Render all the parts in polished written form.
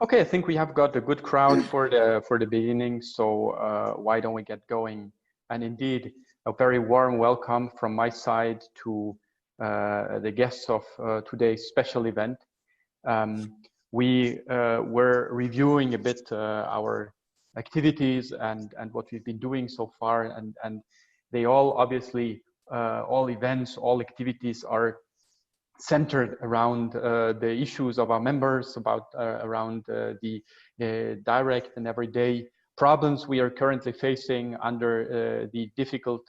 Okay, I think we have got a good crowd for the beginning, so why don't we get going? And indeed, a very warm welcome from my side to the guests of today's special event. We were reviewing a bit our activities and what we've been doing so far, and they all obviously, all events, all activities are centered around the issues of our members, around the direct and everyday problems we are currently facing under the difficult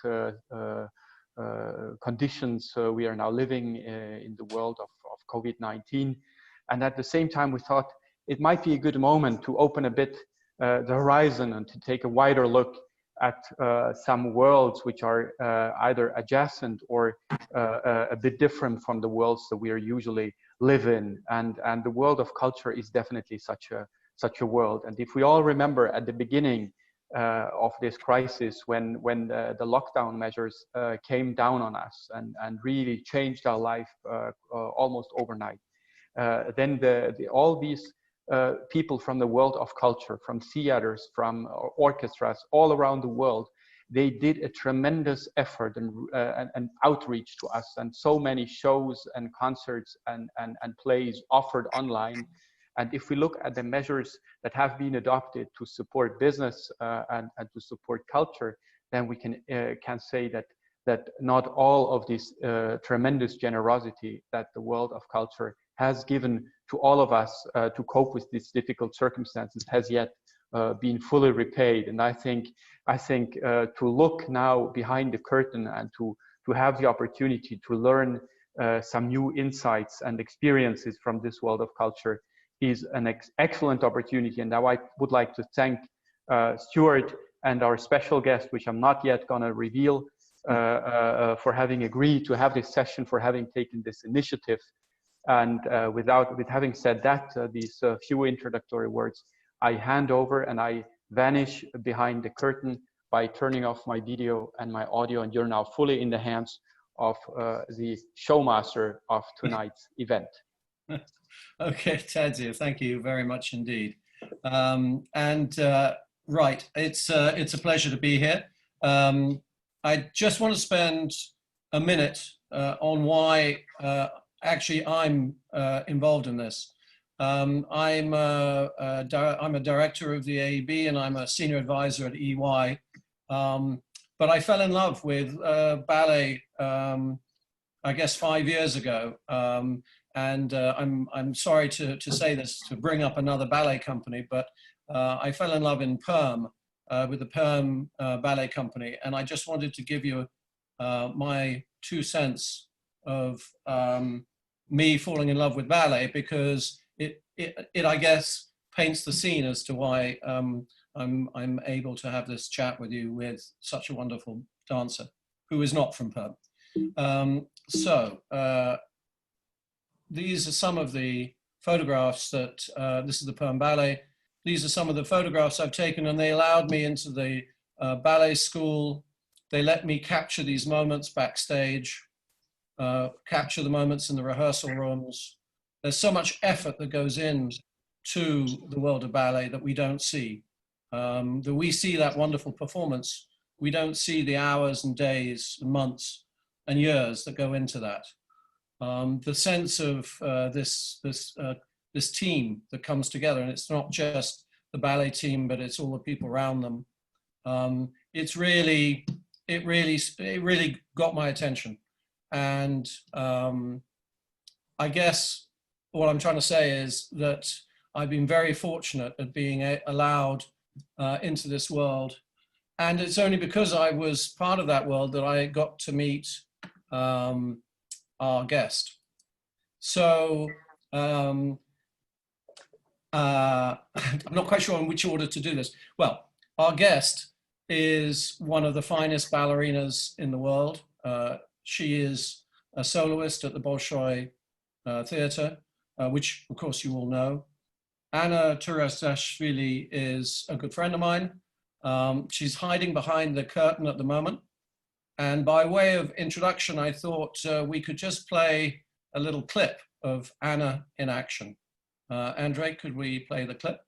conditions we are now living in the world of COVID-19. And at the same time, we thought it might be a good moment to open a bit the horizon and to take a wider look at some worlds which are either adjacent or a bit different from the worlds that we are usually live in. And the world of culture is definitely such a world. And if we all remember at the beginning of this crisis, when the lockdown measures came down on us and really changed our life almost overnight, then all these people from the world of culture, from theaters, from orchestras all around the world, they did a tremendous effort and outreach to us, and so many shows and concerts and plays offered online. And if we look at the measures that have been adopted to support business and to support culture, then we can say that not all of this tremendous generosity that the world of culture has given to all of us to cope with these difficult circumstances has yet been fully repaid. And I think to look now behind the curtain and to have the opportunity to learn some new insights and experiences from this world of culture is an excellent opportunity. And now I would like to thank Stuart and our special guest, which I'm not yet going to reveal, for having agreed to have this session, for having taken this initiative. And with having said that, these few introductory words, I hand over and I vanish behind the curtain by turning off my video and my audio, and you're now fully in the hands of the showmaster of tonight's event. Okay, Tadzio, thank you very much indeed. Right, it's a pleasure to be here. I just want to spend a minute on why actually I'm involved in this. I'm a director of the AEB and I'm a senior advisor at EY. But I fell in love with ballet, I guess 5 years ago. I'm sorry to say this, to bring up another ballet company, but I fell in love in Perm, with the Perm Ballet Company. And I just wanted to give you my 2 cents of me falling in love with ballet, because it I guess paints the scene as to why I'm able to have this chat with you with such a wonderful dancer who is not from Perm. These are some of the photographs that, this is the Perm Ballet. These are some of the photographs I've taken, and they allowed me into the ballet school. They let me capture these moments backstage, capture the moments in the rehearsal rooms. There's so much effort that goes in to the world of ballet that we don't see. That we see that wonderful performance, we don't see the hours and days, and months and years that go into that. The sense of this team that comes together, and it's not just the ballet team, but it's all the people around them. It really got my attention. And I guess what I'm trying to say is that I've been very fortunate at being allowed into this world. And it's only because I was part of that world that I got to meet our guest. So I'm not quite sure in which order to do this. Well, our guest is one of the finest ballerinas in the world. She is a soloist at the Bolshoi Theatre, which of course you all know. Anna Turashvili is a good friend of mine. She's hiding behind the curtain at the moment. And by way of introduction, I thought we could just play a little clip of Anna in action. Andre, could we play the clip?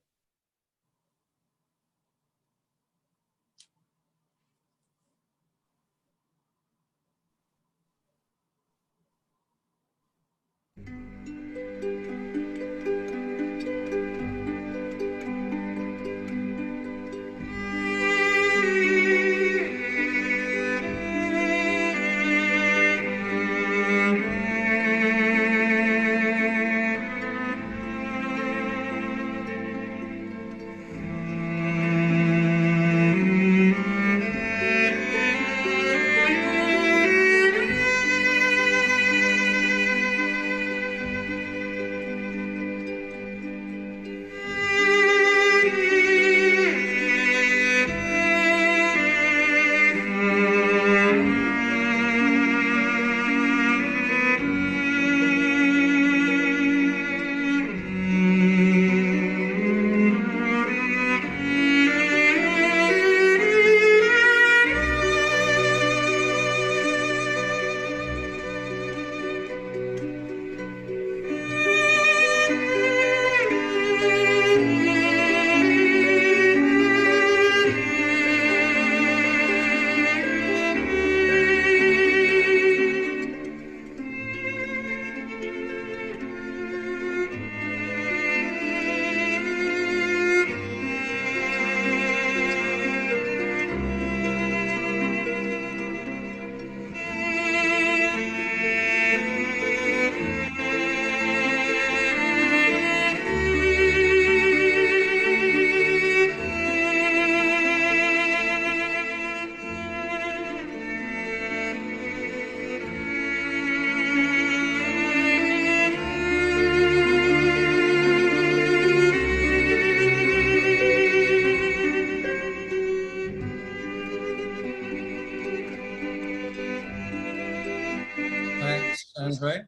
Thanks, Andre.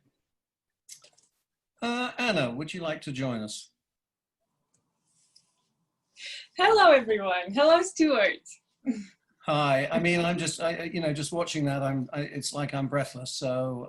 Anna, would you like to join us? Hello, everyone. Hello, Stuart. Hi. I mean, I'm just, you know, just watching that, it's like I'm breathless. So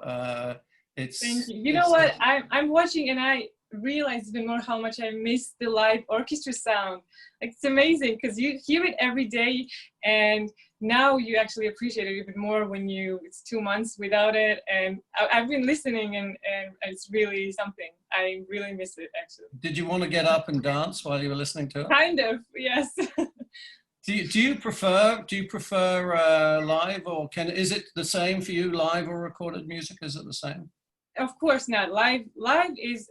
it's. Thank you. You know what? I'm watching and I realize even more how much I miss the live orchestra sound. Like, it's amazing because you hear it every day, and now you actually appreciate it even more when it's 2 months without it. And I've been listening, and it's really something. I really miss it, actually. Did you want to get up and dance while you were listening to it? Kind of, yes. Do you prefer live, or is it the same for you, live or recorded music? Is it the same? Of course not. Live is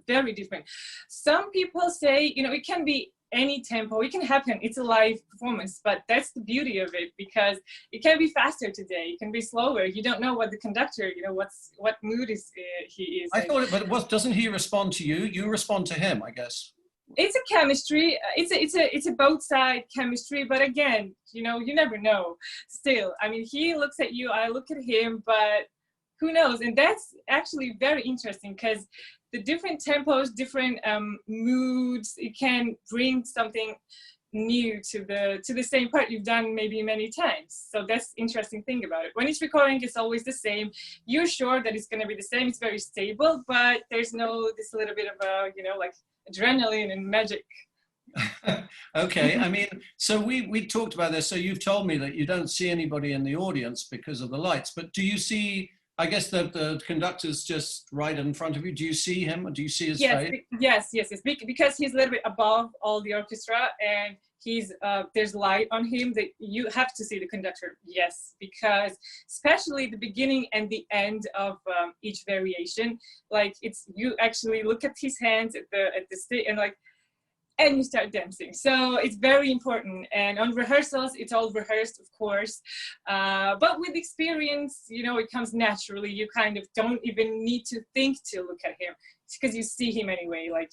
very different. Some people say, you know, it can be any tempo, it can happen, it's a live performance, but that's the beauty of it, because it can be faster today, it can be slower. You don't know what the conductor, you know, what mood he is. I thought, but doesn't he respond to you? You respond to him, I guess. It's a chemistry. It's a both side chemistry, but again, you know, you never know. Still, I mean, he looks at you, I look at him, but who knows? And that's actually very interesting, because the different tempos, different moods, it can bring something new to the same part you've done maybe many times. So that's the interesting thing about it. When it's recording, it's always the same. You're sure that it's going to be the same. It's very stable, but there's this little bit of a, you know, like adrenaline and magic. Okay, I mean, so we talked about this. So you've told me that you don't see anybody in the audience because of the lights, but do you see, I guess the conductor's just right in front of you. Do you see him? Or do you see his face? Yes. Because he's a little bit above all the orchestra, and there's light on him that you have to see the conductor. Yes, because especially the beginning and the end of each variation, like you actually look at his hands at the stage and you start dancing. So it's very important. And on rehearsals, it's all rehearsed, of course. But with experience, you know, it comes naturally. You kind of don't even need to think to look at him. It's because you see him anyway. Like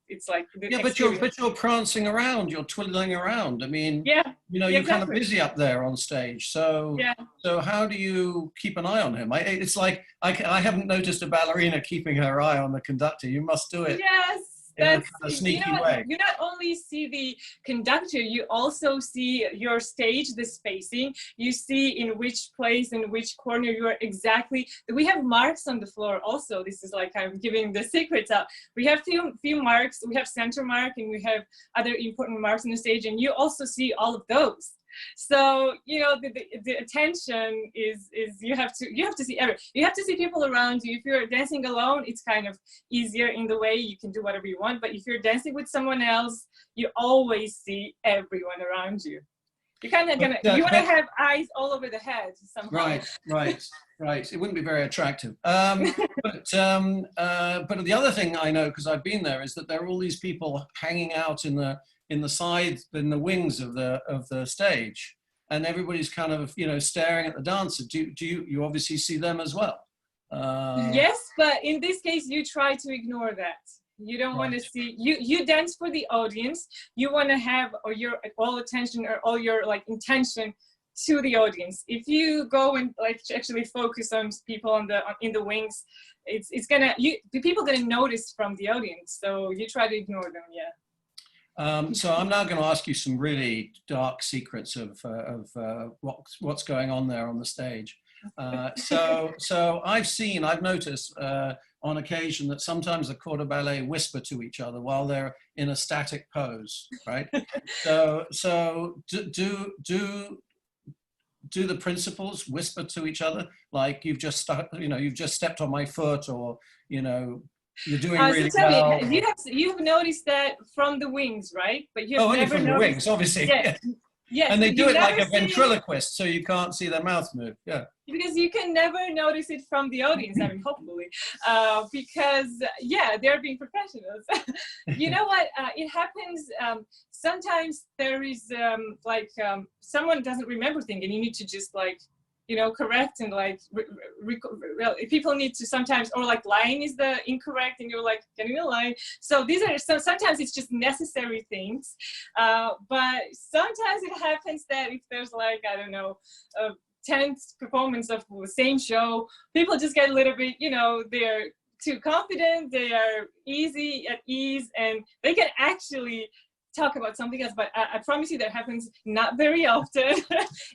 it's like the experience. but you're prancing around, you're twiddling around. I mean, yeah, you know, you're kind of busy up there on stage. So yeah. So how do you keep an eye on him? It's like I haven't noticed a ballerina keeping her eye on the conductor. You must do it. Yes. in a kind that's, of you sneaky know, way. you not only see the conductor, you also see your stage, the spacing. You see in which place, in which corner you are exactly. We have marks on the floor also. This is like I'm giving the secrets out. We have few marks. We have center mark, and we have other important marks on the stage, and you also see all of those. So you know the attention is you have to see everything. You have to see people around you. If you're dancing alone, it's kind of easier in the way you can do whatever you want. But if you're dancing with someone else, you always see everyone around you. You kind of you want to have eyes all over the head somehow. Right. It wouldn't be very attractive. But the other thing I know, because I've been there, is that there are all these people hanging out in the sides, in the wings of the stage, and everybody's kind of staring at the dancer. Do you obviously see them as well? Yes, but in this case, you try to ignore that. You don't want to see, you dance for the audience. You want to have your all attention or all your like intention to the audience. If you go and like actually focus on people in the wings, it's gonna people gonna notice from the audience. So you try to ignore them. Yeah. So I'm now going to ask you some really dark secrets of what's going on there on the stage. So I've noticed on occasion that sometimes the corps de ballet whisper to each other while they're in a static pose, right? So do the principals whisper to each other like you've just stepped on my foot, or you're doing really so tell well? me, you've noticed that from the wings, right? But you've only never from the noticed, wings, obviously. yes. Yes, and they do it like a seen, ventriloquist, so you can't see their mouth move. Yeah. Because you can never notice it from the audience, I mean, hopefully, because yeah, they're being professionals. You know what? It happens. Sometimes there is someone doesn't remember things, and you need to just like correct and like people need to sometimes, or like line is the incorrect and you're like getting a line. So these are sometimes it's just necessary things, but sometimes it happens that if there's like I don't know a 10th performance of the same show, people just get a little bit they're too confident, they are easy at ease, and they can actually talk about something else, but I promise you that happens not very often.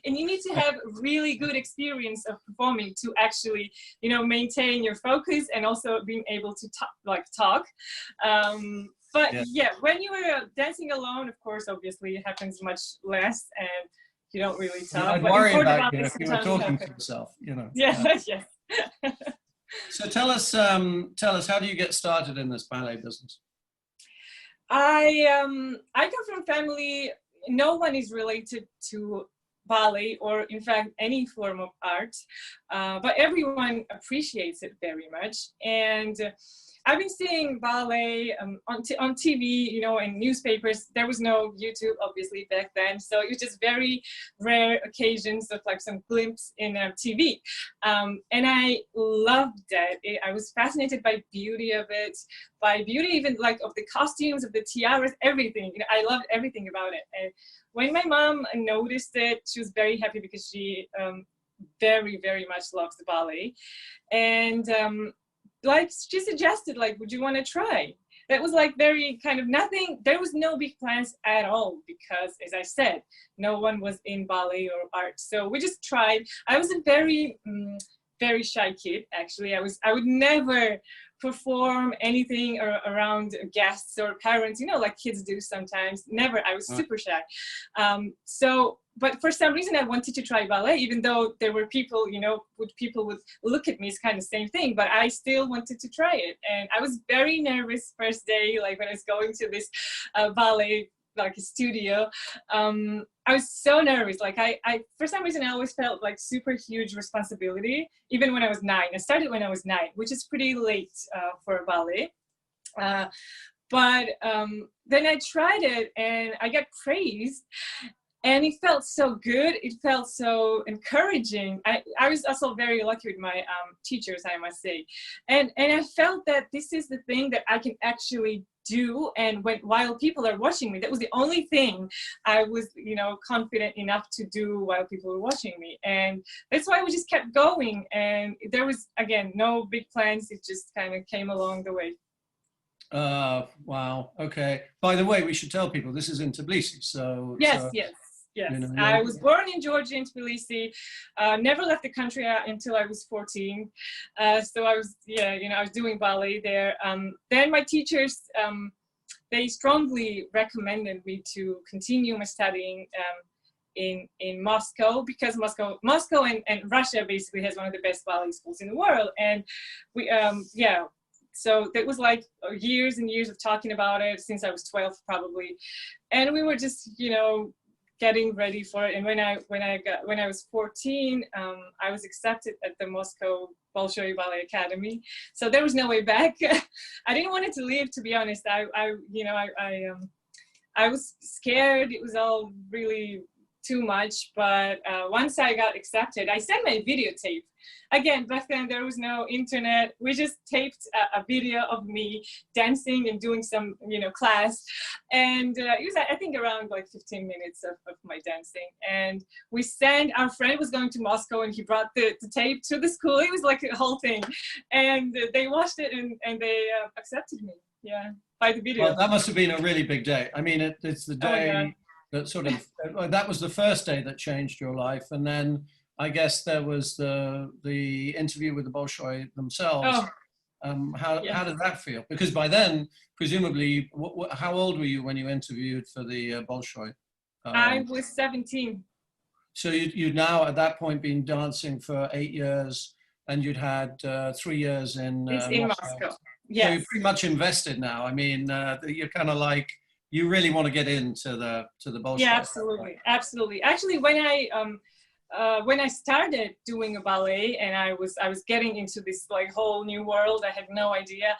And you need to have really good experience of performing to actually, maintain your focus and also being able to talk. But yeah, when you are dancing alone, of course, obviously it happens much less and you don't really talk. I'd worry about you if you were talking to yourself, Yeah, yes. So tell us, how do you get started in this ballet business? I come from family, no one is related to ballet or in fact any form of art, but everyone appreciates it very much. And I've been seeing ballet on TV, in newspapers. There was no YouTube, obviously, back then. So it was just very rare occasions of like some glimpse in TV. And I loved that. I was fascinated by beauty of it, by beauty even like of the costumes, of the tiaras, everything. I loved everything about it. And when my mom noticed it, she was very happy because she very, very much loves the ballet. And like she suggested, like, would you want to try? That was like very kind of nothing. There was no big plans at all because, as I said, no one was in ballet or art. So we just tried. I was a very, very shy kid, actually. I would never perform anything around guests or parents, like kids do sometimes. Never. I was super shy. But for some reason I wanted to try ballet, even though there were people, people would look at me, it's kind of the same thing, but I still wanted to try it. And I was very nervous first day, like when I was going to this ballet, like a studio. I was so nervous. Like I, for some reason, I always felt like super huge responsibility, even when I was 9. I started when I was 9, which is pretty late for a ballet. But then I tried it and I got praised. And it felt so good. It felt so encouraging. I was also very lucky with my teachers, I must say. And I felt that this is the thing that I can actually do. And while people are watching me, that was the only thing I was, confident enough to do while people were watching me. And that's why we just kept going. And there was, again, no big plans. It just kind of came along the way. Wow. Okay. By the way, we should tell people this is in Tbilisi. So, Yes, so yes, yes. you know, I was born in Georgia, in Tbilisi. Never left the country until I was 14. So I was, yeah, you know, I was doing ballet there. Then my teachers, they strongly recommended me to continue my studying in Moscow, because Moscow and Russia basically has one of the best ballet schools in the world. And we, yeah. So it was like years and years of talking about it since I was 12 probably, and we were just, you know, getting ready for it. And when I was 14, I was accepted at the Moscow Bolshoi Ballet Academy. So there was no way back. I didn't want it to leave, to be honest. I was scared. It was all really too much. But once I got accepted, I sent my videotape. Again, back then there was no internet. We just taped a video of me dancing and doing some, you know, class. And it was, I think, around like 15 minutes of my dancing. And we sent, our friend was going to Moscow and he brought the tape to the school. It was like a whole thing. And they watched it and they accepted me, yeah, by the video. Well, that must have been a really big day. I mean, it's the day that sort of, that was the first day that changed your life. And then I guess there was the interview with the Bolshoi themselves. Oh, How did that feel? Because by then, presumably, how old were you when you interviewed for the Bolshoi? I was 17. So you'd now at that point been dancing for 8 years, and you'd had 3 years in Moscow. Yes. So you're pretty much invested now. I mean, you're kind of like, you really want to get into the Bolshoi. Yeah, absolutely, absolutely. Actually, when I started doing a ballet and I was getting into this like whole new world, I had no idea.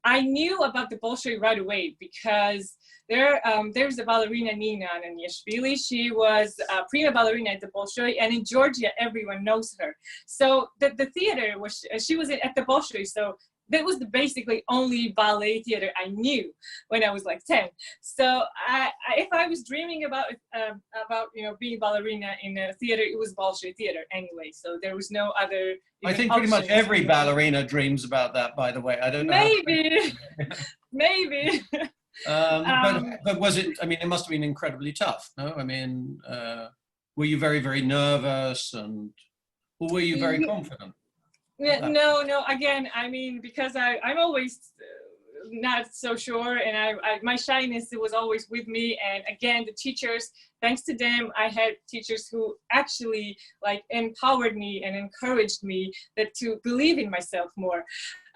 I knew about the Bolshoi right away because there's a ballerina, Nina Ananiashvili. She was a prima ballerina at the Bolshoi, and in Georgia everyone knows her. So the theater was, she was at the Bolshoi, so that was the basically only ballet theater I knew when I was like 10. So if I was dreaming about you know, being ballerina in a theater, it was Bolshoi theater anyway. So there was no other. I think pretty much every ballerina dreams about that. By the way, I don't know. Maybe, maybe. But was it? I mean, it must have been incredibly tough. No, I mean, were you very, very nervous, or were you very confident? No. Again, I mean, because I'm always not so sure, and my shyness, it was always with me. And again, the teachers, thanks to them, I had teachers who actually like empowered me and encouraged me to believe in myself more.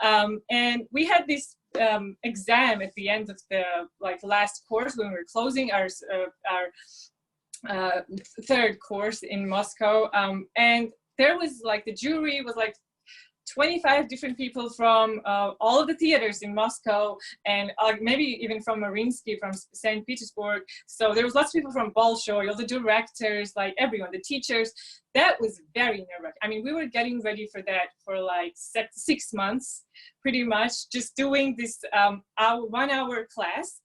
And we had this exam at the end of the like last course when we were closing our third course in Moscow, and there was like, the jury was like 25 different people from all of the theaters in Moscow, and maybe even from Mariinsky, from St. Petersburg. So there was lots of people from Bolshoi, all the directors, like everyone, the teachers. That was very nerve-wracking. I mean, we were getting ready for that for like 6 months, pretty much, just doing this 1 hour class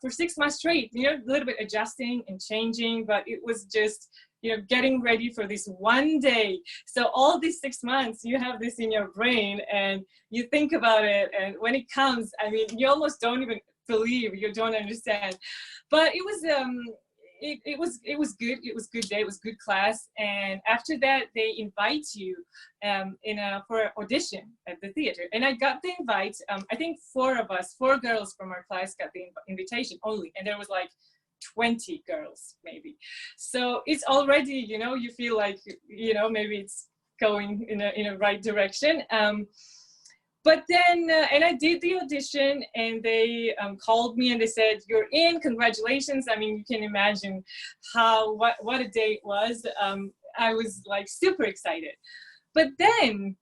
for 6 months straight, you know, a little bit adjusting and changing, but it was just, you know, getting ready for this one day. So all these 6 months, you have this in your brain and you think about it. And when it comes, I mean, you almost don't even believe, you don't understand. But it was, it was good. It was good day. It was good class. And after that, they invite you for an audition at the theater. And I got the invite. I think 4 girls from our class got the invitation only. And there was like 20 girls maybe. So it's already, you know, you feel like, you know, maybe it's going in a right direction. But then, and I did the audition, and they called me and they said, "You're in, congratulations." I mean, you can imagine what a day it was. I was like super excited. But then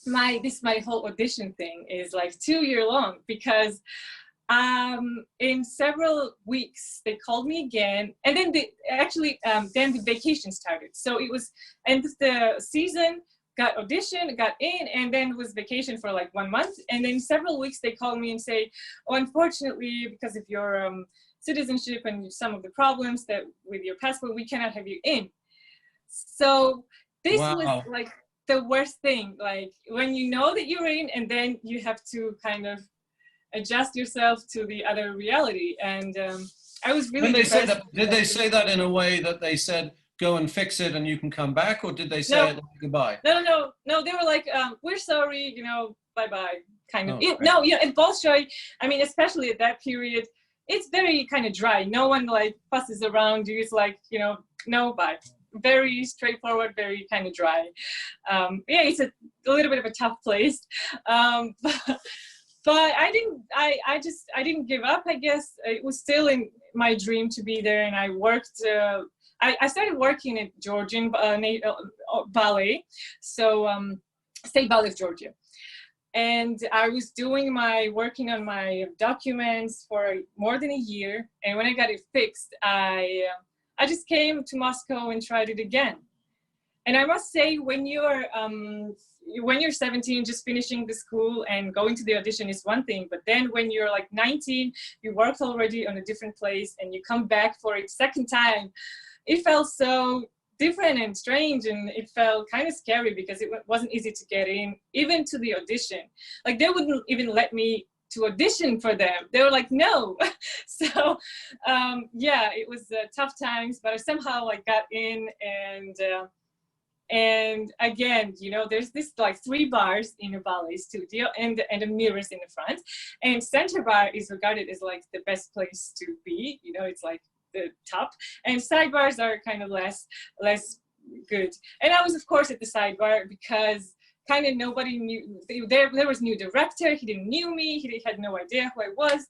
my whole audition thing is like 2 year long, because in several weeks they called me again, and then then the vacation started. So it was end of the season, got audition, got in, and then was vacation for like 1 month. And then several weeks they called me and say, "Oh, unfortunately, because of your citizenship and some of the problems that with your passport, we cannot have you in." So this was like the worst thing, like when you know that you're in and then you have to kind of adjust yourself to the other reality. And I was really When they said depressed. that, did they say that in a way that they said, go and fix it and you can come back, or did they say No. it like goodbye? No, they were like, we're sorry, you know, bye-bye, kind of. Oh, No, you know, in Bolshoi, I mean, especially at that period, it's very kind of dry. No one like fusses around you. It's like, you know, no, bye. Very straightforward, very kind of dry. Yeah, it's a little bit of a tough place. But I didn't give up, I guess. It was still in my dream to be there, and I worked, I started working at Georgian ballet, so State Ballet of Georgia. And I was working on my documents for more than a year. And when I got it fixed, I just came to Moscow and tried it again. And I must say, when you're 17, just finishing the school and going to the audition is one thing. But then when you're like 19, you worked already on a different place and you come back for a second time, it felt so different and strange, and it felt kind of scary because it wasn't easy to get in, even to the audition. Like they wouldn't even let me to audition for them. They were like, no. So yeah, it was tough times, but I somehow like got in, and again, you know, there's this like 3 bars in a ballet studio and the mirrors in the front, and center bar is regarded as like the best place to be. You know, it's like the top, and sidebars are kind of less good. And I was of course at the sidebar because kind of nobody knew. There was new director. He didn't knew me. He had no idea who I was.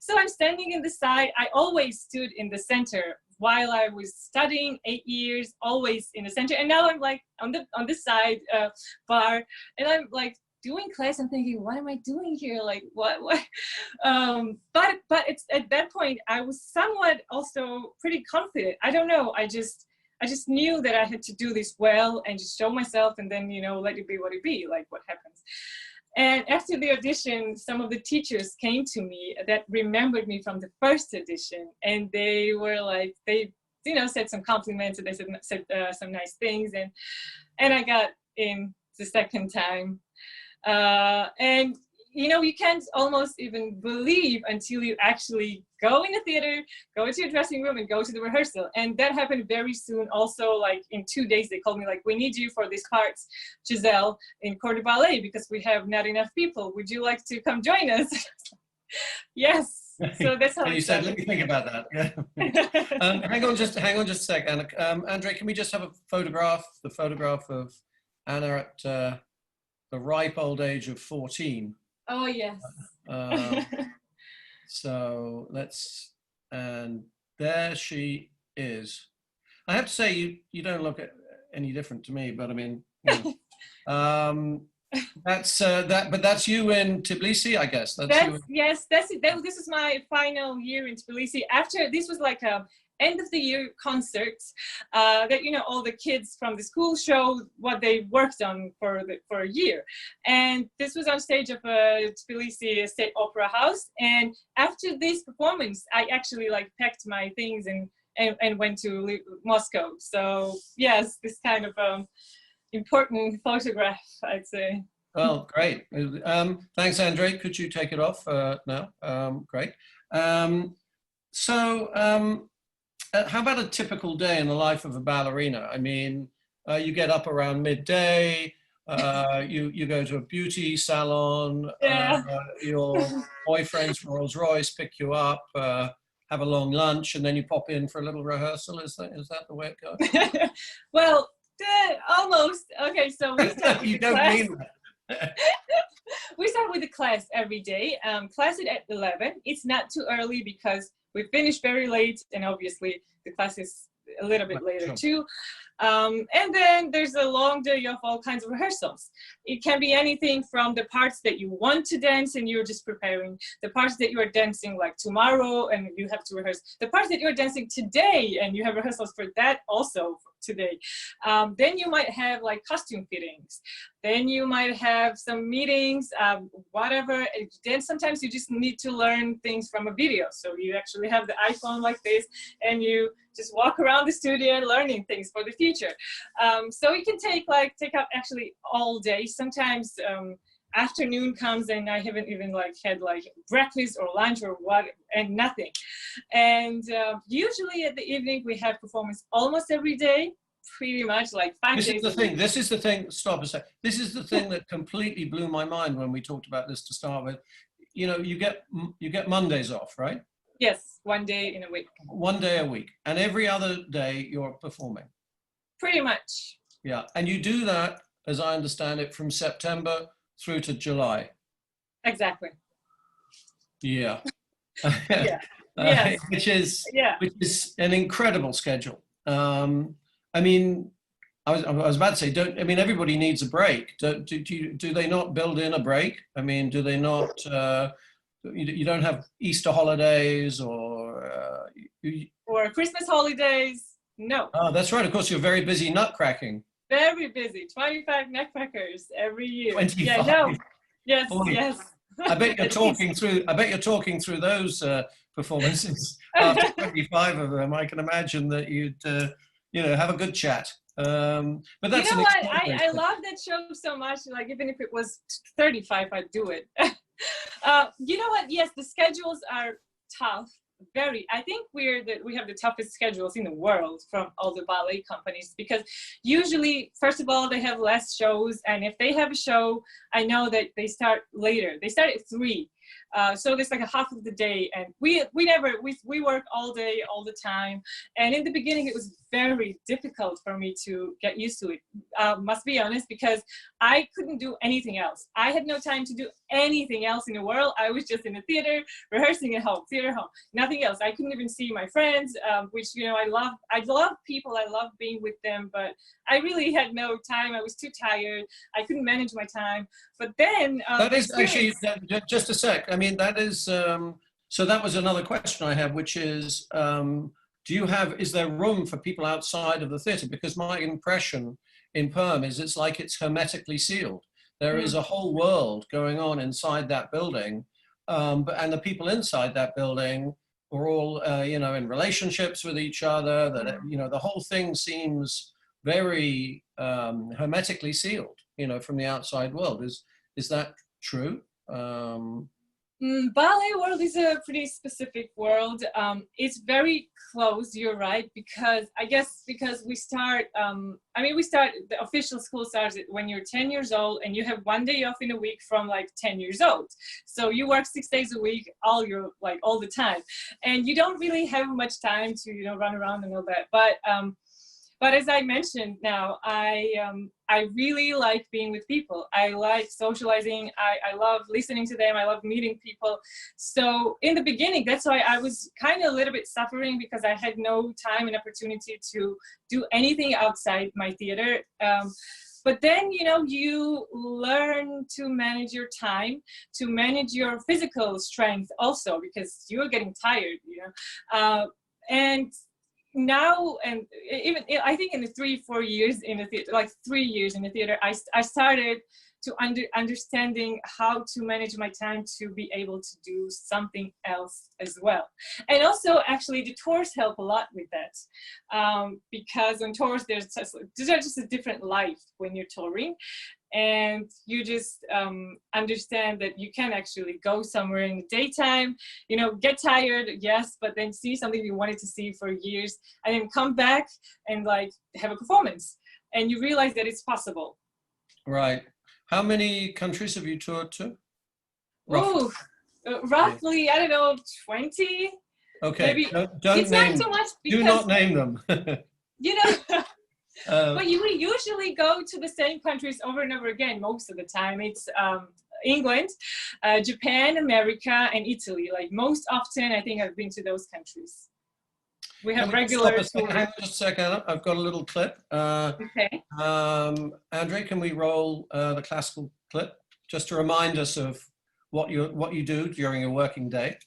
So I'm standing in the side. I always stood in the center while I was studying 8 years, always in the center. And now I'm like on the side bar, and I'm like doing class. I'm thinking, what am I doing here? Like what? But it's at that point I was somewhat also pretty confident. I don't know. I just knew that I had to do this well and just show myself, and then, you know, let it be what it be, like what happens. And after the audition, some of the teachers came to me that remembered me from the first audition, and they were like, they, you know, said some compliments, and they said some nice things, and I got in the second time. And you know, you can't almost even believe until you actually go in the theater, go into your dressing room and go to the rehearsal. And that happened very soon. Also, like in 2 days, they called me like, we need you for this part, Giselle, in Corps de Ballet, because we have not enough people. Would you like to come join us? Yes. So that's how you said, let me think about that. Yeah. Hang on just a sec, Anna. Andre, can we just have a photograph, the photograph of Anna at the ripe old age of 14? Oh, yes. So let's, and there she is. I have to say, you don't look any different to me, but I mean, you know, that's but that's you in Tbilisi, I guess. Yes, that's it. This is my final year in Tbilisi. After this was like a end of the year concerts that, you know, all the kids from the school show what they worked on for a year. And this was on stage of Tbilisi State Opera House. And after this performance, I actually like packed my things and went to Moscow. So yes, this kind of important photograph, I'd say. Well, great. Thanks, Andre. Could you take it off now? Great. How about a typical day in the life of a ballerina? I mean, you get up around midday, you go to a beauty salon, Yeah. your boyfriend's from Rolls Royce pick you up, have a long lunch, and then you pop in for a little rehearsal. Is that the way it goes? Well, almost. Okay, so we start you don't class. mean that. We start with the class every day. Class is at 11. It's not too early because we finish very late, and obviously the class is a little bit later too. And then there's a long day of all kinds of rehearsals. It can be anything from the parts that you want to dance and you're just preparing, the parts that you are dancing like tomorrow and you have to rehearse, the parts that you're dancing today and you have rehearsals for that also today. Then you might have like costume fittings. Then you might have some meetings, whatever. Then sometimes you just need to learn things from a video. So you actually have the iPhone like this and you just walk around the studio learning things for the future. So it can take up actually all day. Sometimes afternoon comes and I haven't even like had like breakfast or lunch or what, and nothing. And usually at the evening we have performance almost every day, pretty much like 5 This days is the a thing. week. This is the thing. Stop a sec. This is the thing that completely blew my mind when we talked about this to start with. You know, you get Mondays off, right? Yes, 1 day in a week. 1 day a week, and every other day you're performing. Pretty much. Yeah, and you do that, as I understand it, from September through to July. Exactly. Yeah. Yeah. Yes. Which is Yeah. an incredible schedule. I mean, I was about to say, everybody needs a break. Do they not build in a break? I mean, do they not? You don't have Easter holidays or Christmas holidays? No. Oh, that's right. Of course, you're very busy nutcracking. Very busy. 25 nutcrackers every year. 25. Yeah. No. Yes. Boy, Yes. I bet you're talking through. I bet you're talking through those performances. After 25 of them, I can imagine that you'd have a good chat. But that's you know what? I love that show so much. Like even if it was 35, I'd do it. You know what? Yes, the schedules are tough. I think we have the toughest schedules in the world from all the ballet companies, because usually, first of all, they have less shows, and if they have a show, I know that they start later. They start at 3. So there's like a half of the day, and we work all day, all the time. And in the beginning, it was very difficult for me to get used to it. Must be honest, because I couldn't do anything else. I had no time to do anything else in the world. I was just in the theater, rehearsing at home, theater home, nothing else. I couldn't even see my friends, which, I love. I love people. I love being with them, but I really had no time. I was too tired. I couldn't manage my time. But then that is actually just a sec. I mean, that is so. That was another question I have, which is, is there room for people outside of the theatre? Because my impression in Perm is it's like it's hermetically sealed. There is a whole world going on inside that building, and the people inside that building are all in relationships with each other. That the whole thing seems very hermetically sealed. From the outside world. Is that true? Ballet world is a pretty specific world. It's very close, you're right, because we start, the official school starts when you're 10 years old, and you have 1 day off in a week from like 10 years old. So you work 6 days a week, all the time. And you don't really have much time to, run around and all that. But as I mentioned now, I really like being with people. I like socializing. I love listening to them. I love meeting people. So in the beginning, that's why I was kind of a little bit suffering, because I had no time and opportunity to do anything outside my theater. But then, you learn to manage your time, to manage your physical strength also, because you're getting tired, and now, and even I think in the 3-4 years in the theater, like 3 years in the theater, I started to understanding how to manage my time to be able to do something else as well. And also, actually, the tours help a lot with that, because on tours there's just a different life when you're touring. And you just understand that you can actually go somewhere in the daytime, get tired, yes, but then see something you wanted to see for years, and then come back and like have a performance, and you realize that it's possible. Right. How many countries have you toured to? Roughly, I don't know, 20. Okay. Maybe. Don't it's name not too much. Because, do not name them. But we usually go to the same countries over and over again. Most of the time, it's England, Japan, America, and Italy. Like most often, I think I've been to those countries. We have regular tours. Hang on just a second. I've got a little clip. Okay. Andre, can we roll the classical clip just to remind us of what you do during a working day?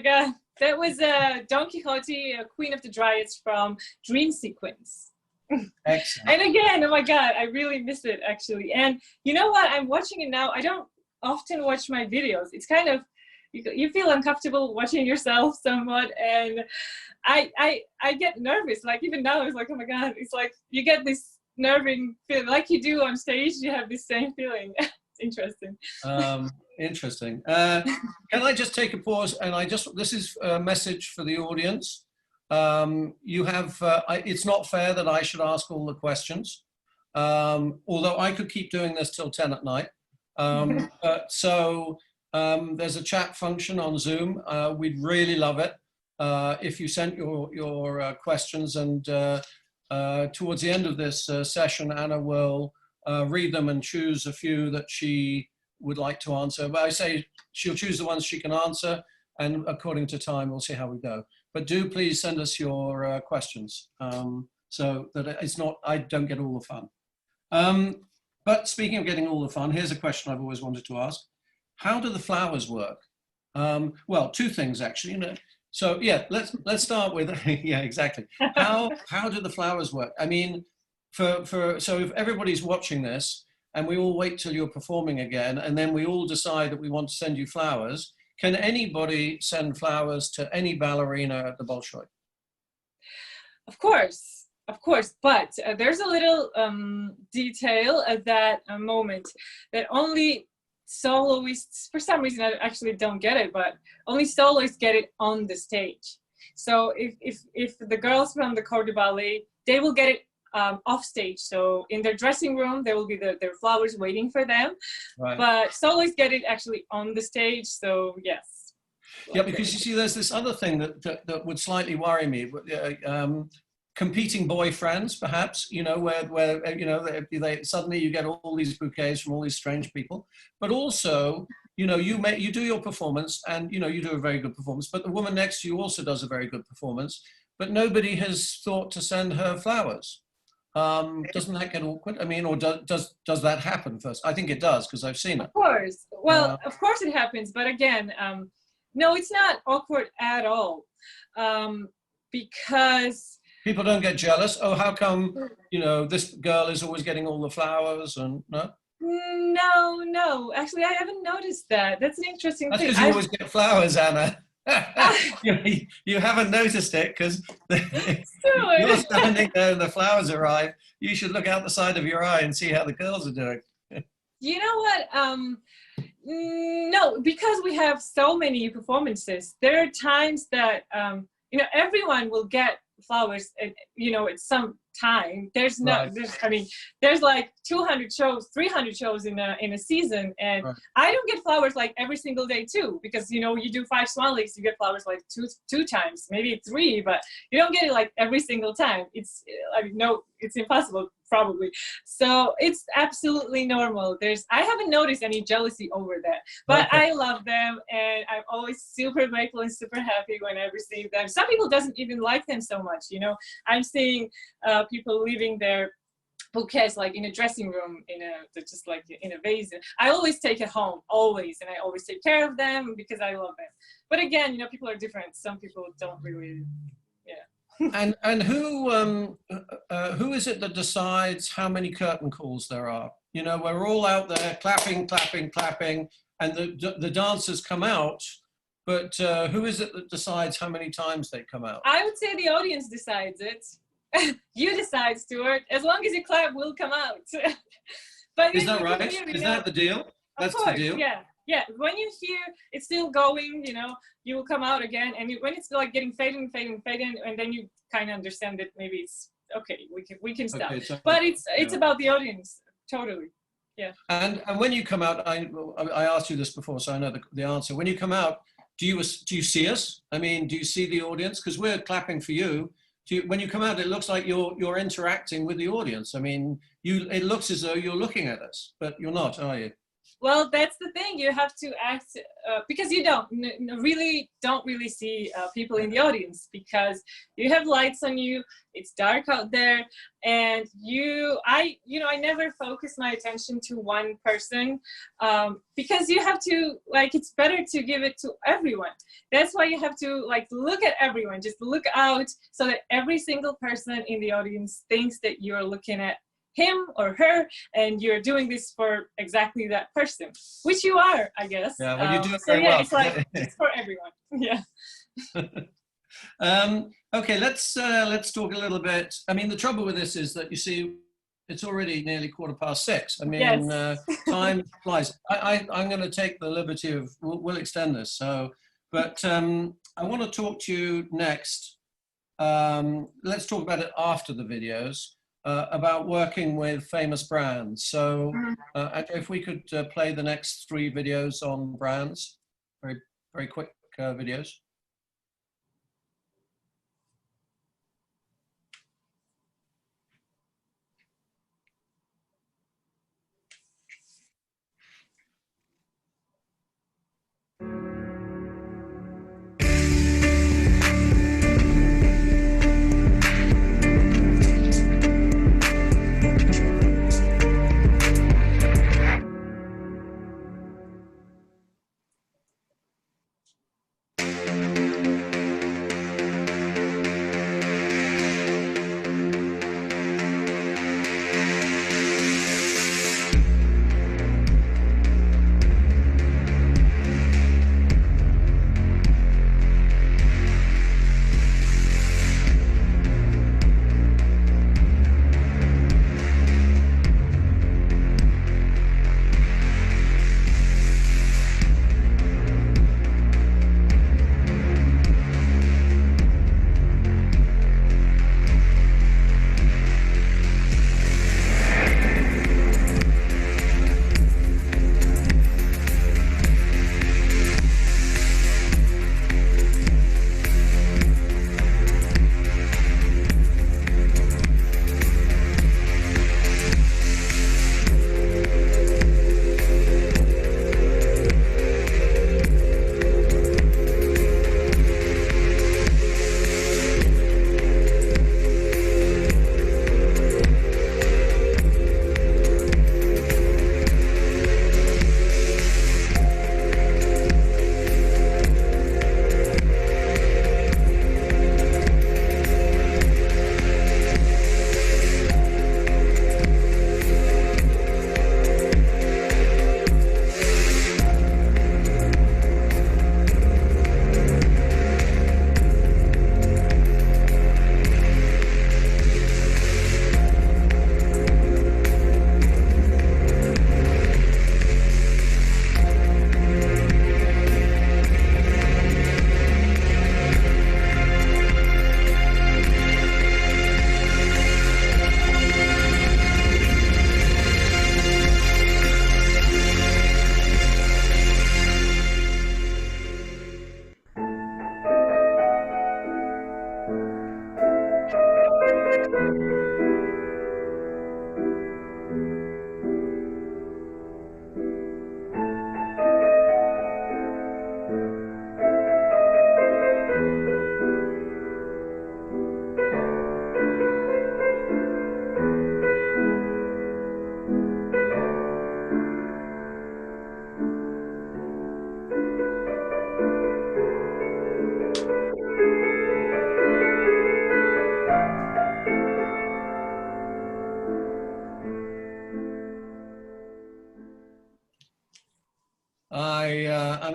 God. That was Don Quixote, Queen of the Dryads from Dream Sequence. Excellent. And again, oh my God, I really miss it actually. And you know what? I'm watching it now. I don't often watch my videos. It's kind of, you feel uncomfortable watching yourself somewhat. And I get nervous. Like even now, it's like, oh my God, it's like you get this nerving feeling like you do on stage. You have this same feeling. It's interesting. Interesting. Can I just take a pause? And this is a message for the audience. You have, it's not fair that I should ask all the questions, although I could keep doing this till 10 at night. There's a chat function on Zoom. We'd really love it if you sent your questions, and towards the end of this session, Anna will read them and choose a few that she would like to answer. But I say she'll choose the ones she can answer, and according to time, we'll see how we go. But do please send us your questions so that it's not, I don't get all the fun. But speaking of getting all the fun, here's a question I've always wanted to ask. How do the flowers work? Well, two things actually. You know, so yeah, let's start with yeah, exactly. How do the flowers work? I mean, so if everybody's watching this and we all wait till you're performing again, and then we all decide that we want to send you flowers, can anybody send flowers to any ballerina at the Bolshoi? Of course, but there's a little detail at that moment that only soloists, for some reason I actually don't get it, but only soloists get it on the stage. So if the girls from the corps de ballet, they will get it off stage. So in their dressing room, there will be their flowers waiting for them. Right. But soloists get it actually on the stage. So yes. Yeah, because you see, there's this other thing that would slightly worry me. Competing boyfriends, perhaps, you know, where you know, they suddenly you get all these bouquets from all these strange people, but also, you know, you do your performance, and you know, you do a very good performance, but the woman next to you also does a very good performance, but nobody has thought to send her flowers. Doesn't that get awkward? I mean, or does that happen first? I think it does, because I've seen it. Of course. Well, of course it happens, but again, no, it's not awkward at all, because people don't get jealous. Oh, how come, you know, this girl is always getting all the flowers, and no? No. Actually, I haven't noticed that. That's an interesting thing. That's because you always get flowers, Anna. You haven't noticed it because you're standing there and the flowers arrive. You should look out the side of your eye and see how the girls are doing. You know what? No, because we have so many performances, there are times that, you know, everyone will get flowers at, you know, at some time. There's no, right. I mean, there's like 200 shows, 300 shows in a season, and right. I don't get flowers like every single day too, because you know, you do 5 Swan Lakes, you get flowers like two times, maybe 3, but you don't get it like every single time. It's, I mean, no, it's impossible probably. So it's absolutely normal. I haven't noticed any jealousy over that, but okay. I love them, and I'm always super grateful and super happy when I receive them. Some people doesn't even like them so much, you know. I'm seeing people leaving their bouquets like in a dressing room, just like in a vase. I always take it home, always, and I always take care of them because I love them. But again, you know, people are different. Some people don't really, yeah. And who is it that decides how many curtain calls there are? You know, we're all out there clapping, and the dancers come out, but who is it that decides how many times they come out? I would say the audience decides it. You decide, Stuart. As long as you clap, we'll come out. But is that right? Is that the deal? That's the deal? Yeah. When you hear it's still going, you know, you will come out again. And when it's like getting fading, and then you kind of understand that maybe it's okay. We can stop. Okay, so, but it's about the audience, totally. Yeah. And when you come out, I asked you this before, so I know the answer. When you come out, do you see us? I mean, do you see the audience? Because we're clapping for you. When you come out, it looks like you're interacting with the audience. I mean, it looks as though you're looking at us, but you're not, are you? Well, that's the thing. You have to act because you don't really see people in the audience, because you have lights on you. It's dark out there, and I never focus my attention to one person, because you have to, like, it's better to give it to everyone. That's why you have to, like, look at everyone. Just look out so that every single person in the audience thinks that you're looking at him or her, and you're doing this for exactly that person, which you are, I guess. Yeah, well, you do it so very yeah, well. it's like it's for everyone. Yeah. Okay, let's talk a little bit. I mean, the trouble with this is that, you see, it's already nearly 6:15. I mean, Yes. time flies. I'm going to take the liberty of, we'll extend this. So, but I want to talk to you next. Let's talk about it after the videos. About working with famous brands. So if we could play the next 3 videos on brands, very, very quick videos.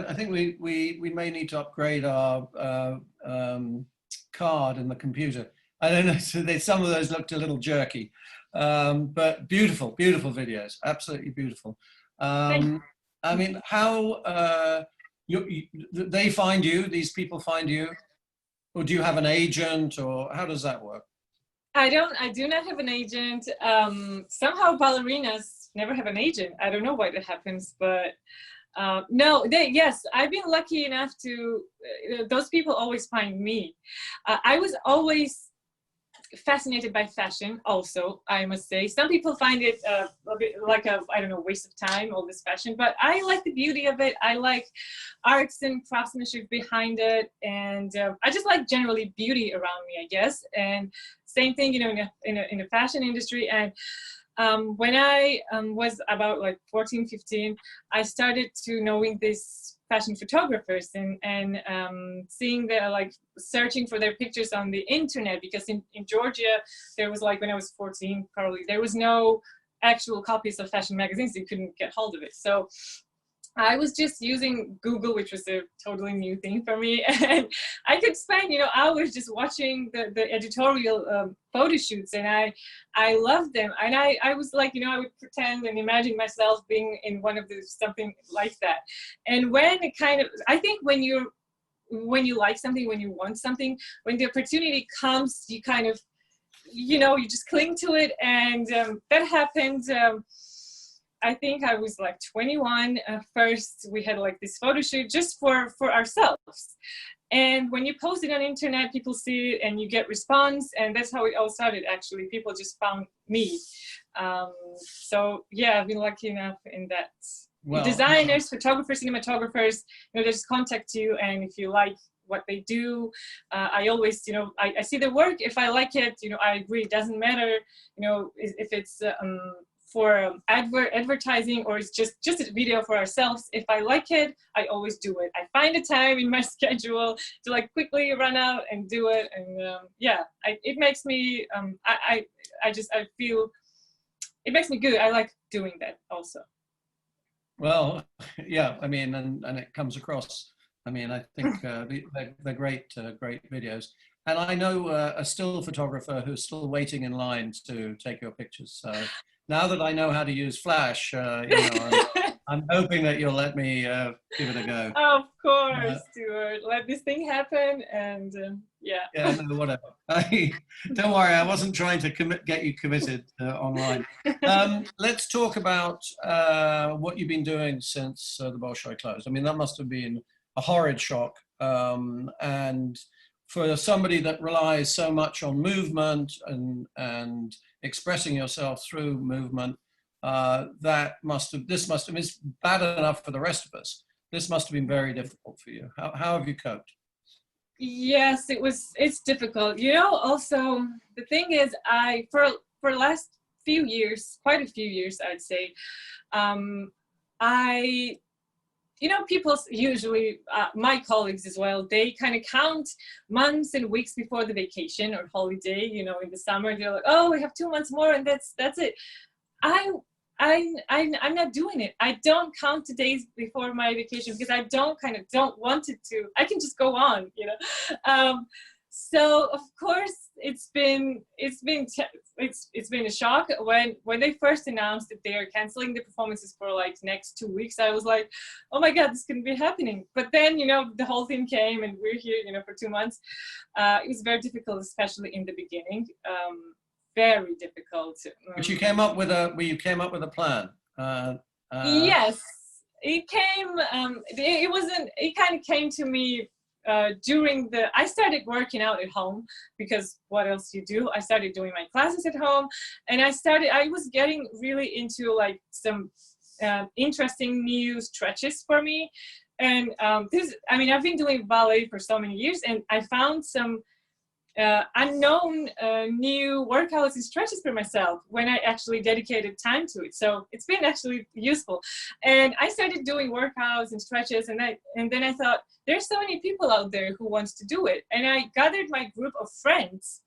I think we may need to upgrade our card in the computer. I don't know, so some of those looked a little jerky, but beautiful, beautiful videos, absolutely beautiful. I mean, how they find you, these people find you, or do you have an agent, or how does that work? I do not have an agent. Somehow ballerinas never have an agent. I don't know why that happens, but no, yes, I've been lucky enough to, those people always find me. I was always fascinated by fashion also, I must say. Some people find it a bit like a, I don't know, waste of time, all this fashion, but I like the beauty of it. I like arts and craftsmanship behind it. And I just like generally beauty around me, I guess. And same thing, you know, in a fashion industry. And when I was about like 14, 15, I started to knowing this fashion photographers and seeing the, like, searching for their pictures on the internet, because in Georgia, there was, like, when I was 14, probably, there was no actual copies of fashion magazines. You couldn't get hold of it. So I was just using Google, which was a totally new thing for me. And I could spend, you know, hours just watching the editorial photo shoots, and I loved them. And I was like, you know, I would pretend and imagine myself being in one of the, something like that. And when it kind of, I think when you like something, when you want something, when the opportunity comes, you kind of, you know, you just cling to it. And that happened. I think I was like 21. First, we had like this photo shoot just for ourselves. And when you post it on internet, people see it and you get response. And that's how it all started, actually. People just found me. So yeah, I've been lucky enough in that. Well, designers, photographers, cinematographers, you know, they just contact you. And if you like what they do, I always, you know, I see the work. If I like it, you know, I agree. It doesn't matter, you know, if it's for advertising or it's just a video for ourselves. If I like it, I always do it. I find a time in my schedule to like quickly run out and do it. And yeah, it makes me, I feel, it makes me good. I like doing that also. Well, yeah, I mean, and it comes across. I mean, I think they're great videos. And I know a still photographer who's still waiting in line to take your pictures. So now that I know how to use Flash, you know, I'm hoping that you'll let me give it a go. Of course, Stuart. Let this thing happen, and yeah. Yeah, no, whatever. Don't worry, I wasn't trying to get you committed online. Let's talk about what you've been doing since the Bolshoi closed. I mean, that must have been a horrid shock. And for somebody that relies so much on movement and expressing yourself through movement, this must have, it's bad enough for the rest of us. This must have been very difficult for you. How have you coped? Yes, it's difficult. You know, also, the thing is, for the last few years, quite a few years, I'd say, you know, people usually, my colleagues as well, they kind of count months and weeks before the vacation or holiday. You know, in the summer, they're like, oh, we have 2 months more and that's it. I'm not doing it. I don't count the days before my vacation because I don't want it to. I can just go on, you know. So of course it's been a shock when they first announced that they are canceling the performances for like next 2 weeks. I was like, oh my God, this couldn't be happening. But then, you know, the whole thing came and we're here, you know, for 2 months. It was very difficult, especially in the beginning. Very difficult. But you came up with a plan. Yes, it came. It kind of came to me during I started working out at home because what else do you do? I started doing my classes at home, and I was getting really into like some interesting new stretches for me. And I've been doing ballet for so many years, and I found some unknown new workouts and stretches for myself when I actually dedicated time to it. So it's been actually useful. And I started doing workouts and stretches, and then I thought, there's so many people out there who wants to do it. And I gathered my group of friends,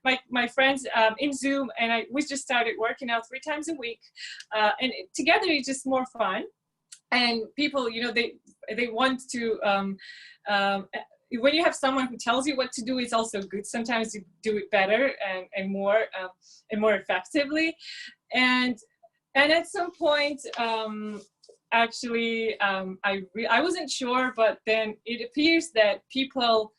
my friends in Zoom, and we just started working out 3 times a week. And together it's just more fun. And people, you know, they want to, when you have someone who tells you what to do, it's also good. Sometimes you do it better and more effectively. And at some point, I wasn't sure, but then it appears that people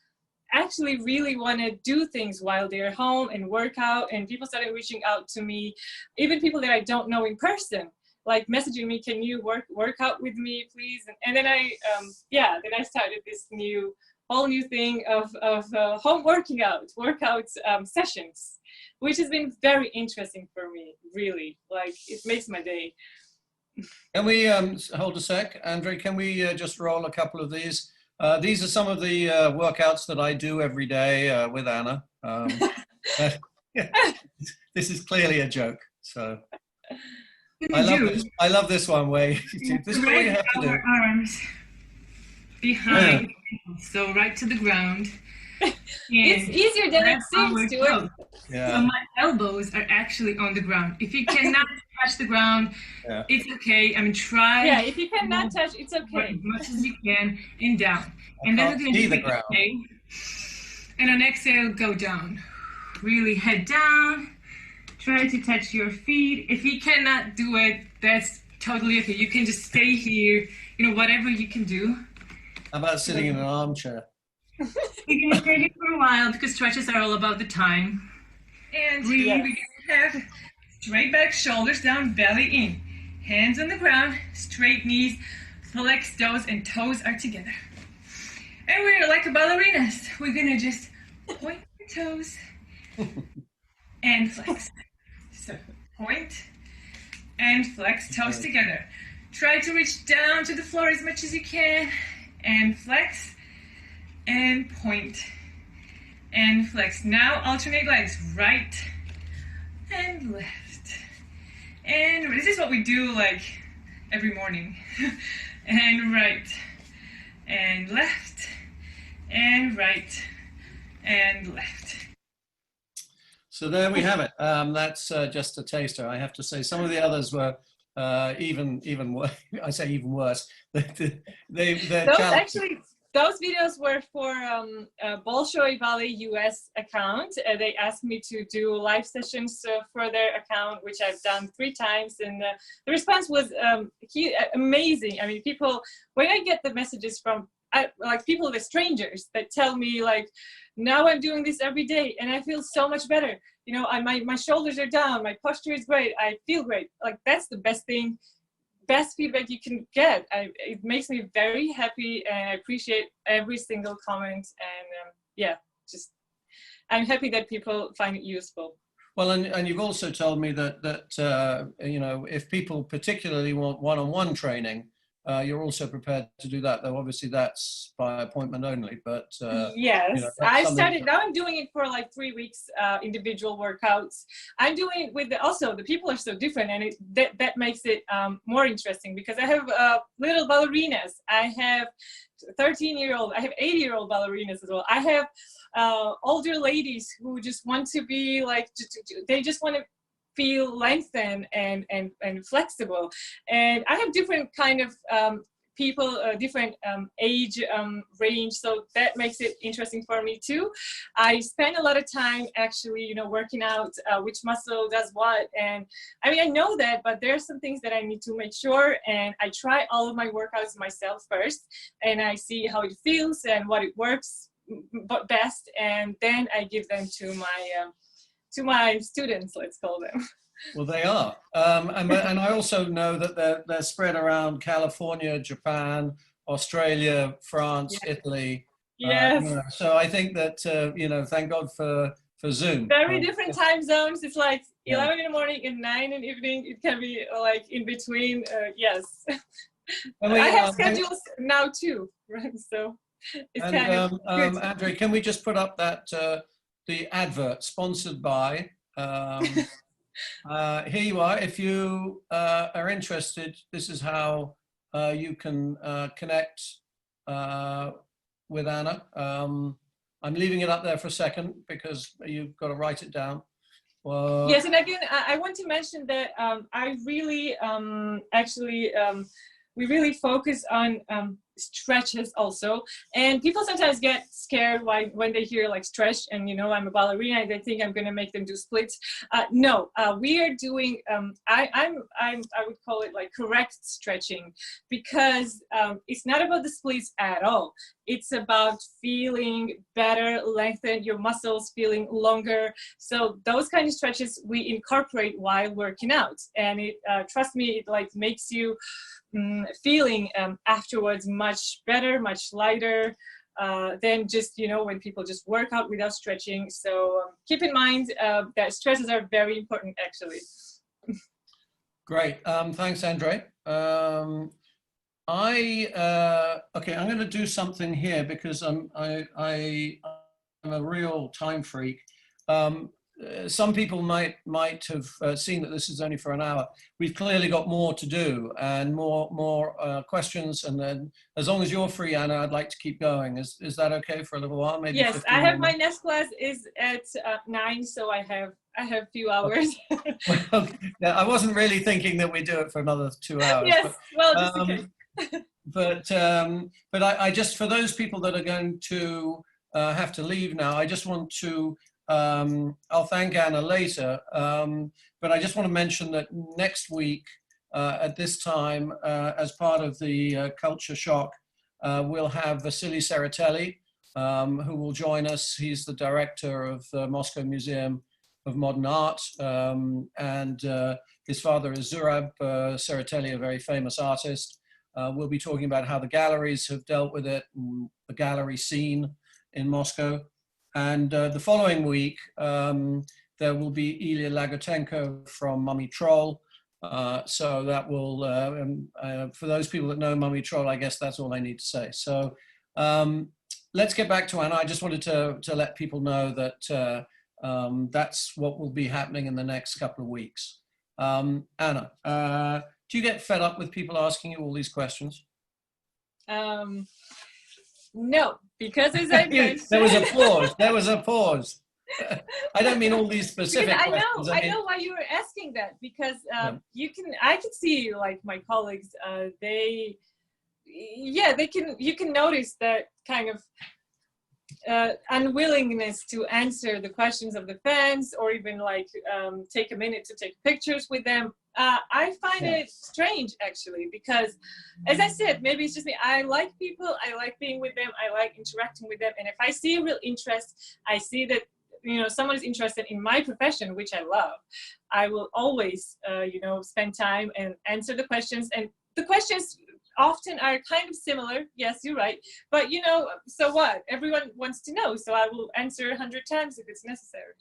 actually really want to do things while they're home and work out. And people started reaching out to me, even people that I don't know in person, like messaging me, can you work out with me, please? And then I started this new whole new thing of home workout sessions, which has been very interesting for me, really. Like, it makes my day. Can we hold a sec, Andre? Can we just roll a couple of these? These are some of the workouts that I do every day with Anna. This is clearly a joke. So I love this one where this is what you have to do. Arms behind, so right to the ground. It's easier than it seems to it. Yeah. So my elbows are actually on the ground. If you cannot touch the ground, it's okay. I mean, try. Yeah, if you cannot touch, it's okay. As much as you can, and down. And then we're going to do the ground. And on exhale, go down. Really head down. Try to touch your feet. If you cannot do it, that's totally okay. You can just stay here. You know, whatever you can do. How about sitting in an armchair? You can stay here for a while because stretches are all about the time. And breathe. We're going to have straight back, shoulders down, belly in. Hands on the ground, straight knees, flex toes, and toes are together. And we're like ballerinas. We're going to just point the toes and flex. So point and flex, toes together. Try to reach down to the floor as much as you can and flex and point and flex. Now alternate legs, right and left. And this is what we do like every morning. And right and left and right and left. So there we have it. That's just a taster. I have to say some of the others were even worse. I say even worse. Those videos were for Bolshoi Ballet US account. They asked me to do live sessions for their account, which I've done 3 times, and the response was amazing. I mean, people, when I get the messages from like people, the strangers that tell me like, now I'm doing this every day and I feel so much better. You know, my shoulders are down, my posture is great, I feel great. Like, that's the best thing, best feedback you can get. It makes me very happy, and I appreciate every single comment. And yeah, just I'm happy that people find it useful. Well, and you've also told me that you know, if people particularly want one-on-one training, you're also prepared to do that, though obviously that's by appointment only. But yes, you know, I started, now I'm doing it for like 3 weeks, individual workouts. I'm doing it with also the people are so different, and that makes it more interesting, because I have little ballerinas. I have 13-year-old, I have 80-year-old ballerinas as well. I have older ladies who just want to be like, they just want to feel lengthened and flexible. And I have different kind of people, different age range, so that makes it interesting for me too. I spend a lot of time actually, you know, working out which muscle does what, and I mean, I know that, but there are some things that I need to make sure, and I try all of my workouts myself first, and I see how it feels and what it works best, and then I give them to my students, let's call them. Well, they are, and I also know that they're spread around California, Japan, Australia, France, Italy. Yes. You know, so I think that you know, thank God for Zoom. Very different time zones. It's like 11 in the morning and 9 in the evening. It can be like in between. Yes. I have schedules now too, right? So it's kind of good. Andre, can we just put up that the advert sponsored by? Here you are. If you are interested, this is how you can connect with Anna. I'm leaving it up there for a second because you've got to write it down. Yes, and again, I want to mention that I really we really focus on stretches also, and people sometimes get scared when they hear like stretch, and you know, I'm a ballerina and they think I'm going to make them do splits. No, we are doing I would call it like correct stretching, because it's not about the splits at all. It's about feeling better, lengthen your muscles, feeling longer. So those kind of stretches we incorporate while working out, and it trust me, it like makes you feeling afterwards much better, much lighter. than just, you know, when people just work out without stretching. So keep in mind that stretches are very important, actually. Great. Thanks, Andre. Okay, I'm going to do something here because I'm a real time freak. Some people might have seen that this is only for an hour. We've clearly got more to do and more questions. And then, as long as you're free, Anna, I'd like to keep going. Is that okay for a little while? Maybe. Yes, I have my next class is at 9, so I have a few hours. Okay. Well, yeah, I wasn't really thinking that we do it for another 2 hours. Yes, but, well, just in case. But I just, for those people that are going to have to leave now, I just want to, I'll thank Anna later, but I just want to mention that next week at this time, as part of the Culture Shock, we'll have Vasily Tseretelli, who will join us. He's the director of the Moscow Museum of Modern Art, and his father is Zurab Tseretelli, a very famous artist. We'll be talking about how the galleries have dealt with it, and the gallery scene in Moscow. And the following week, there will be Ilya Lagotenko from Mummy Troll. So that will, for those people that know Mummy Troll, I guess that's all I need to say. So let's get back to Anna. I just wanted to let people know that that's what will be happening in the next couple of weeks. Anna, do you get fed up with people asking you all these questions? No, because as I mentioned, there was a pause. There was a pause. I don't mean all these specific questions. I know why you were asking that, because I can see, like, my colleagues, you can notice that kind of unwillingness to answer the questions of the fans, or even like take a minute to take pictures with them. I find it strange, actually, because, as I said, maybe it's just me. I like people. I like being with them. I like interacting with them. And if I see a real interest, I see that, you know, someone is interested in my profession, which I love, I will always, you know, spend time and answer the questions. And the questions often are kind of similar. Yes, you're right. But, you know, so what? Everyone wants to know. So I will answer 100 times if it's necessary.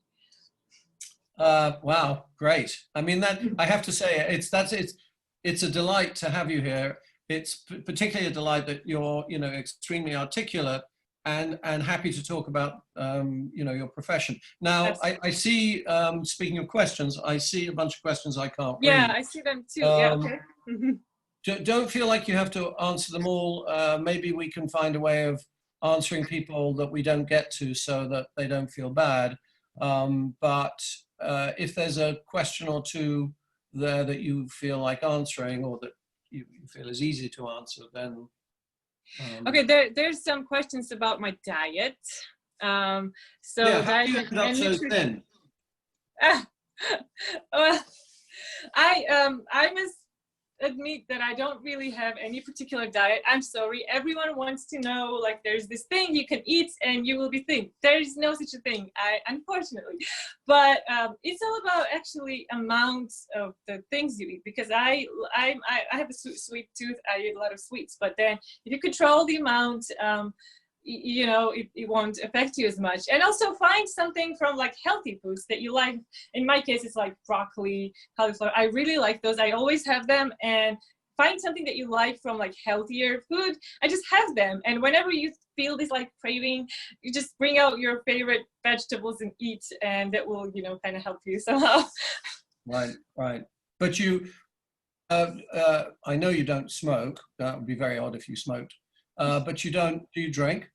Wow, great. I mean, that, I have to say, it's a delight to have you here. It's particularly a delight that you're, you know, extremely articulate and happy to talk about, you know, your profession. Now, I see, speaking of questions, I see a bunch of questions I can't read. Yeah, I see them too. Yeah, okay. Don't feel like you have to answer them all. Maybe we can find a way of answering people that we don't get to so that they don't feel bad. But if there's a question or two there that you feel like answering, or that you feel is easy to answer, then... Okay, there's some questions about my diet. So yeah, how diet do you end up so thin? Well, I must admit that I don't really have any particular diet. I'm sorry. Everyone wants to know, like, there's this thing you can eat and you will be thin. There is no such a thing, unfortunately. But it's all about actually amounts of the things you eat, because I have a sweet tooth. I eat a lot of sweets. But then if you control the amount, you know, it won't affect you as much. And also find something from, like, healthy foods that you like. In my case, it's like broccoli, cauliflower. I really like those. I always have them. And find something that you like from, like, healthier food and just have them. And whenever you feel this, like, craving, you just bring out your favorite vegetables and eat, and that will, you know, kind of help you somehow. Right. But you, I know you don't smoke. That would be very odd if you smoked. But do you drink?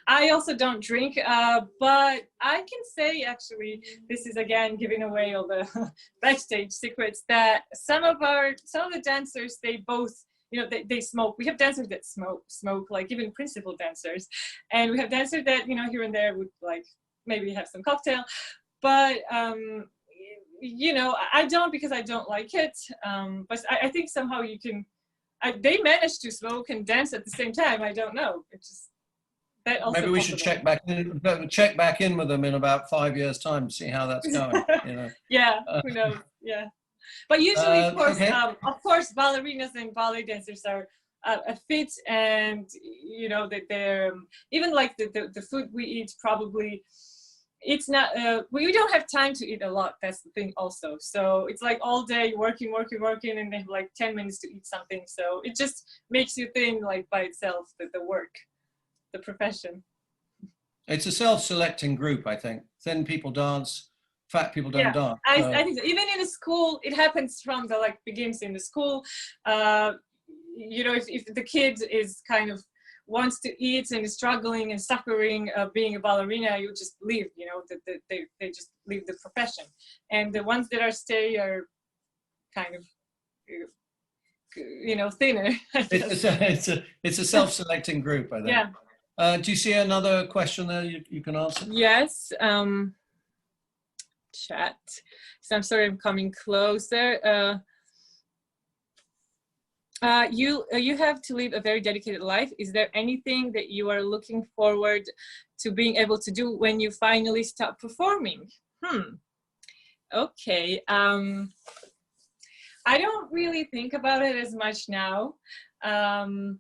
I also don't drink, but I can say, actually, this is again giving away all the backstage secrets, that some of the dancers, they both, you know, they smoke. We have dancers that smoke, like even principal dancers, and we have dancers that, you know, here and there would, like, maybe have some cocktail, but you know, I don't, because I don't like it. But I think somehow you can. They manage to smoke and dance at the same time. I don't know. It's just that also maybe we possible. should check back in with them in about 5 years' time to see how that's going. You know. Yeah, who knows? Yeah, but usually, of course, okay. Of course, ballerinas and ballet dancers are fit, and you know that they're even like the food we eat probably. It's not, we don't have time to eat a lot. That's the thing also. So it's like all day working, and they have like 10 minutes to eat something. So it just makes you think like by itself that the work, the profession. It's a self-selecting group, I think. Thin people dance, fat people don't dance. I think so. Even in a school, it happens from the like begins in the school. You know, if the kid is kind of wants to eat and is struggling and suffering being a ballerina, you just leave, you know, they just leave the profession. And the ones that are stay are kind of, you know, thinner. It's a self-selecting group, I think. Yeah. Do you see another question there you can answer? Yes. Chat. So I'm sorry, I'm coming closer. You have to live a very dedicated life. Is there anything that you are looking forward to being able to do when you finally stop performing? Okay. I don't really think about it as much now. And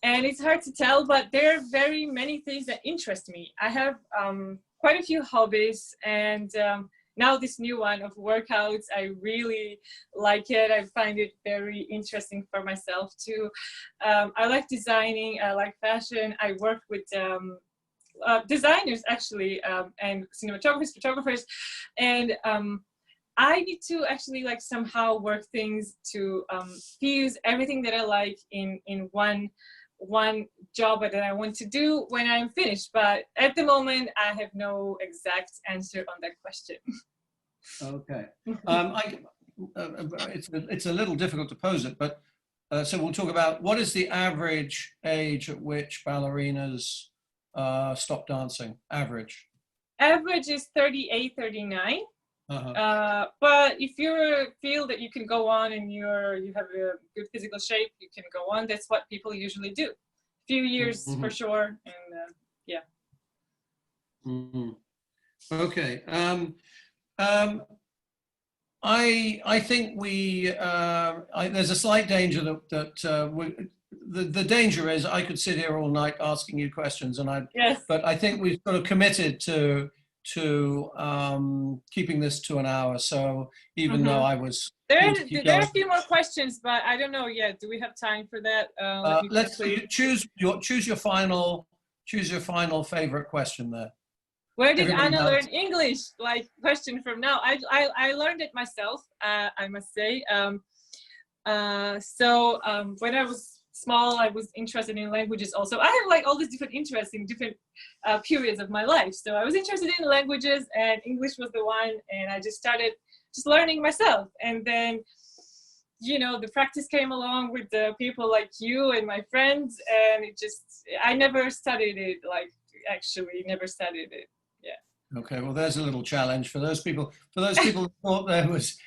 it's hard to tell, but there are very many things that interest me. I have quite a few hobbies, and now this new one of workouts, I really like it. I find it very interesting for myself too. I like designing, I like fashion. I work with designers actually, and cinematographers, photographers. And I need to actually like somehow work things to fuse everything that I like in one job that I want to do when I'm finished. But at the moment, I have no exact answer on that question. Okay. It's a little difficult to pose it, but so we'll talk about what is the average age at which ballerinas stop dancing? Average is 38, 39. But if you feel that you can go on and you have a good physical shape, you can go on. That's what people usually do. A few years for sure, and yeah. Okay. I think there's a slight danger that the danger is I could sit here all night asking you questions, and but I think we've sort of committed to keeping this to an hour. So even though I was there are a few more questions, but I don't know yet. Do we have time for that? Let's choose your final favorite question there. Where did Anna learn English? Like question from now. I learned it myself, I must say. So when I was small, I was interested in languages also. I have like all these different interests in different periods of my life. So I was interested in languages, and English was the one, and I just started learning myself. And then, you know, the practice came along with the people like you and my friends, and I never studied it, like actually never studied it. Yeah. Okay, well, there's a little challenge for those people who thought there was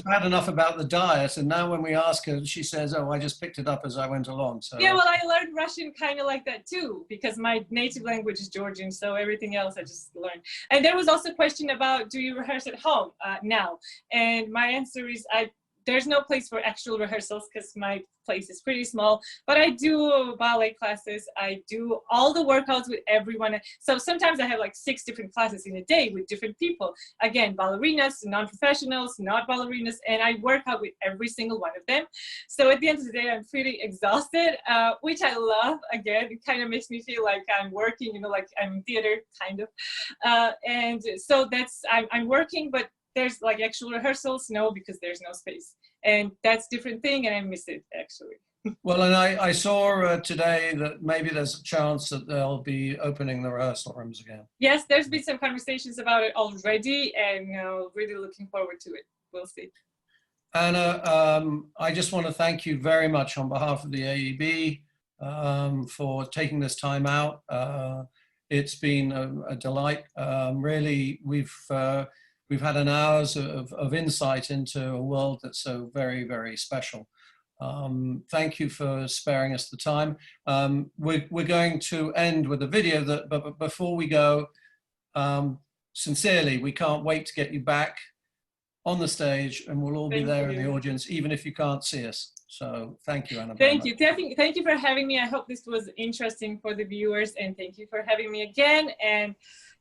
bad enough about the diet, and now when we ask her, she says, oh, I just picked it up as I went along. So yeah, well, I learned Russian kind of like that too, because my native language is Georgian, so everything else I just learned. And there was also a question about, do you rehearse at home now? And my answer is there's no place for actual rehearsals because my place is pretty small, but I do ballet classes. I do all the workouts with everyone. So sometimes I have like 6 different classes in a day with different people. Again, ballerinas, non-professionals, not ballerinas, and I work out with every single one of them. So at the end of the day, I'm pretty exhausted, which I love. Again, it kind of makes me feel like I'm working, you know, like I'm in theater, kind of. And so I'm working, but there's like actual rehearsals, no, because there's no space. And that's a different thing, and I miss it, actually. Well, and I saw today that maybe there's a chance that they'll be opening the rehearsal rooms again. Yes, there's been some conversations about it already, and really looking forward to it. We'll see. Anna, I just want to thank you very much on behalf of the AEB for taking this time out. It's been a delight. Really, we've had an hours of insight into a world that's so very, very special. Thank you for sparing us the time. We're going to end with a video but before we go, sincerely, we can't wait to get you back on the stage, and we'll all be Thank there in you. the audience, even if you can't see us. So thank you, Anna. Thank you. Thank you for having me. I hope this was interesting for the viewers, and thank you for having me again. And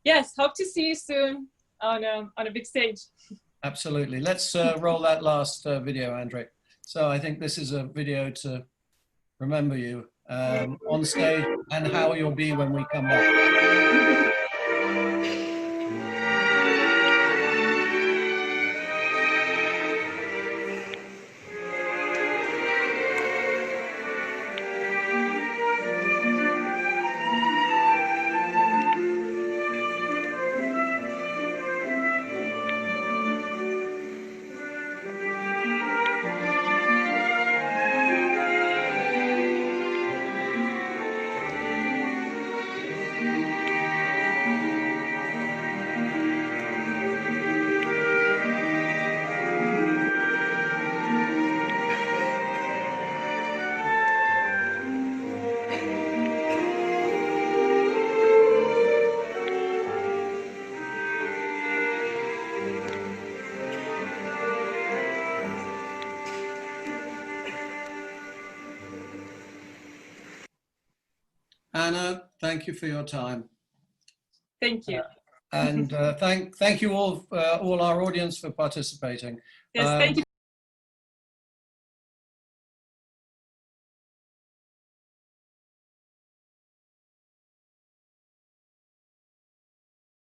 yes, hope to see you soon on a big stage. Absolutely. Let's roll that last video, Andre. So I think this is a video to remember you on stage and how you'll be when we come back. Anna, thank you for your time. Thank you. And thank you all our audience for participating. Yes, thank you